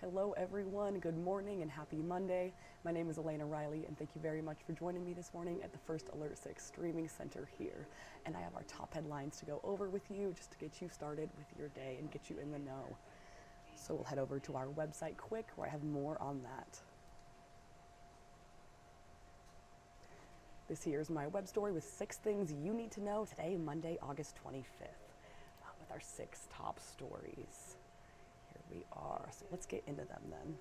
Hello everyone, good morning and happy Monday. My name is Elena Riley and thank you very much for joining me this morning at the First Alert 6 streaming center here. And I have our top headlines to go over with you just to get you started with your day and get you in the know. So we'll head over to our website quick where I have more on that. This here is my web story with 6 things you need to know today, Monday, August 25th, with our 6 top stories. Here we are, so let's get into them then.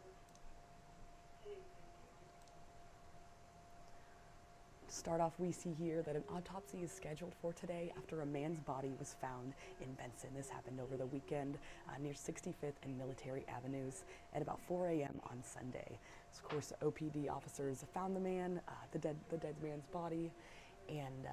To start off, we see here that an autopsy is scheduled for today after a man's body was found in Benson. This happened over the weekend near 65th and Military Avenues at about 4 a.m. on Sunday. So, of course, OPD officers found the man, the dead man's body, and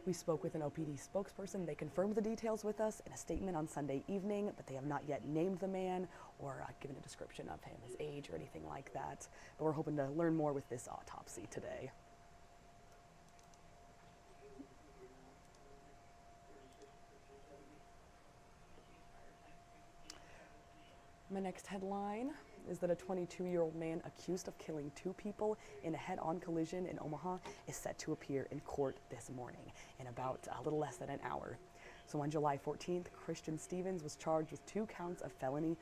we spoke with an OPD spokesperson. They confirmed the details with us in a statement on Sunday evening, but they have not yet named the man or given a description of him, his age, or anything like that. But we're hoping to learn more with this autopsy today. My next headline is that a 22-year-old man accused of killing 2 people in a head-on collision in Omaha is set to appear in court this morning in about a little less than an hour. So on July 14th, Christian Stevens was charged with 2 counts of felony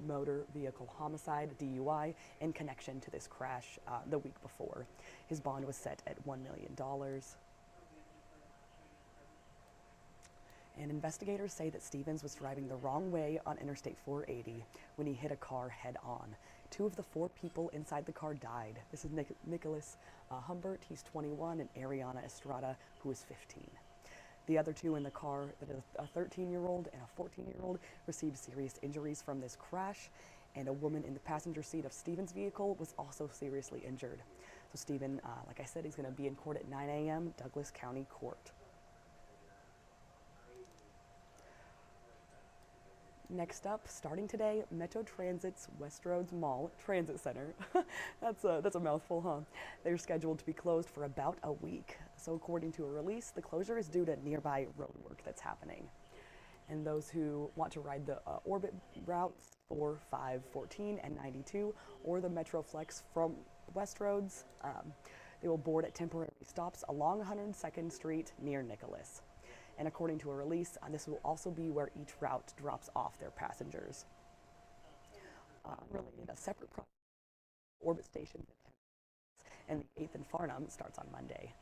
motor vehicle homicide, DUI, in connection to this crash the week before. His bond was set at $1 million. And investigators say that Stevens was driving the wrong way on Interstate 480 when he hit a car head-on. 2 of the 4 people inside the car died. This is Nicholas Humbert, he's 21, and Ariana Estrada, who is 15. The other 2 in the car, a 13-year-old and a 14-year-old, received serious injuries from this crash, and a woman in the passenger seat of Stevens' vehicle was also seriously injured. So Steven, like I said, he's going to be in court at 9 a.m., Douglas County Court. Next up, starting today, Metro Transit's Westroads Mall Transit Center. That's a mouthful, huh? They're scheduled to be closed for about a week. So according to a release, the closure is due to nearby road work that's happening. And those who want to ride the Orbit routes 4, 5, 14, and 92, or the Metroflex from Westroads, they will board at temporary stops along 102nd Street near Nicholas. And according to a release, this will also be where each route drops off their passengers. Related, a separate project, Orbit Station, and the 8th and Farnham starts on Monday.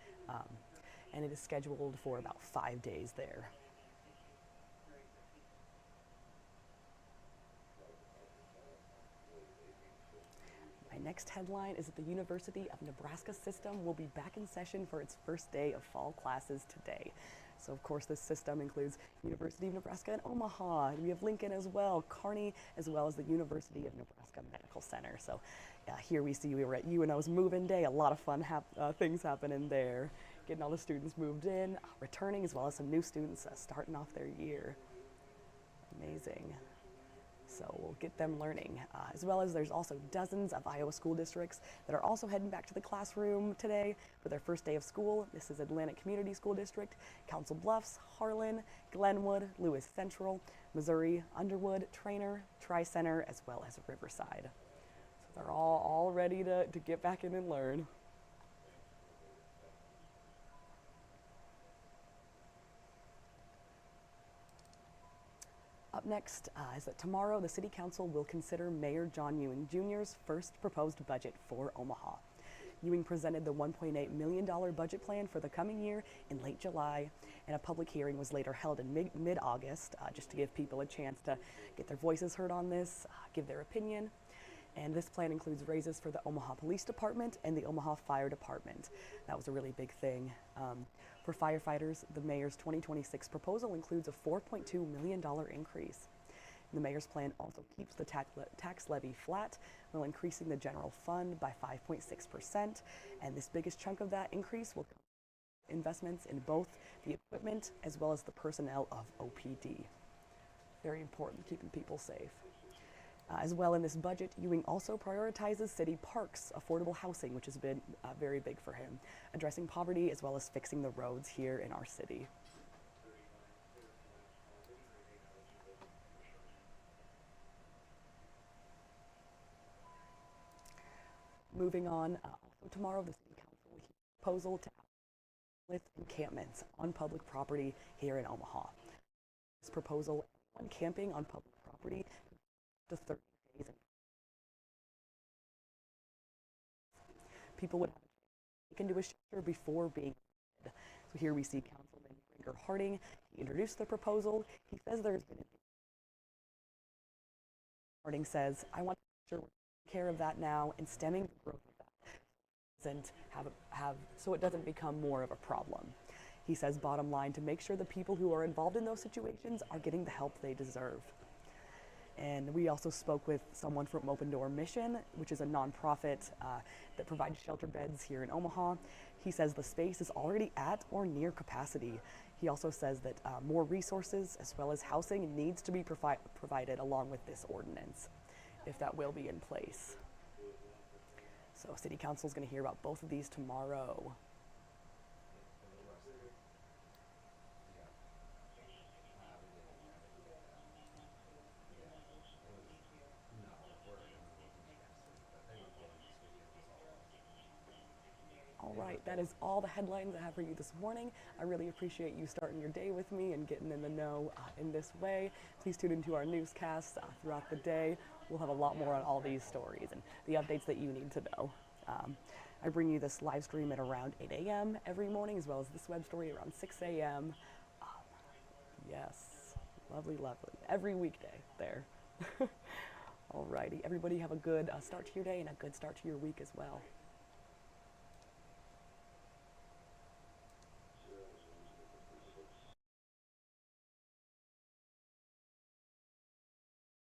And it is scheduled for about 5 days there. My next headline is that the University of Nebraska system will be back in session for its first day of fall classes today. So of course this system includes University of Nebraska and Omaha. We have Lincoln as well, Kearney, as well as the University of Nebraska Medical Center. So here we see we were at UNO's move-in day. A lot of fun things happening there. Getting all the students moved in, returning, as well as some new students starting off their year. Amazing. So we'll get them learning, as well as there's also dozens of Iowa school districts that are also heading back to the classroom today for their first day of school. This is Atlantic Community School District, Council Bluffs, Harlan, Glenwood, Lewis Central, Missouri, Underwood, Trainer, Tri-Center, as well as Riverside. So they're all ready to get back in and learn. Up next is that tomorrow the City Council will consider Mayor John Ewing Jr.'s first proposed budget for Omaha. Ewing presented the $1.8 million budget plan for the coming year in late July, and a public hearing was later held in mid-August just to give people a chance to get their voices heard on this, give their opinion. And this plan includes raises for the Omaha Police Department and the Omaha Fire Department. That was a really big thing. For firefighters, the mayor's 2026 proposal includes a $4.2 million increase. And the mayor's plan also keeps the tax levy flat while increasing the general fund by 5.6%. And this biggest chunk of that increase will come from investments in both the equipment as well as the personnel of OPD. Very important, keeping people safe. As well in this budget, Ewing also prioritizes city parks, affordable housing, which has been very big for him, addressing poverty as well as fixing the roads here in our city. Moving on, also tomorrow the City Council will hear a proposal to outlaw encampments on public property here in Omaha. This proposal, anyone camping on public property to 30 days. People would have to take into a shelter before being admitted. So here we see Councilman Gregor Harding. He introduced the proposal. He says there's been Harding says, I want to make sure we're taking care of that now and stemming the growth of that doesn't so it doesn't become more of a problem. He says, bottom line, to make sure the people who are involved in those situations are getting the help they deserve. And we also spoke with someone from Open Door Mission, which is a nonprofit that provides shelter beds here in Omaha. He says the space is already at or near capacity. He also says that more resources as well as housing needs to be provided along with this ordinance, if that will be in place. So City Council is going to hear about both of these tomorrow. All right, that is all the headlines I have for you this morning. I really appreciate you starting your day with me and getting in the know in this way. Please tune into our newscasts throughout the day. We'll have a lot more on all these stories and the updates that you need to know. I bring you this live stream at around 8 a.m. every morning, as well as this web story around 6 a.m. Yes, lovely, lovely. Every weekday there. All righty, everybody have a good start to your day and a good start to your week as well.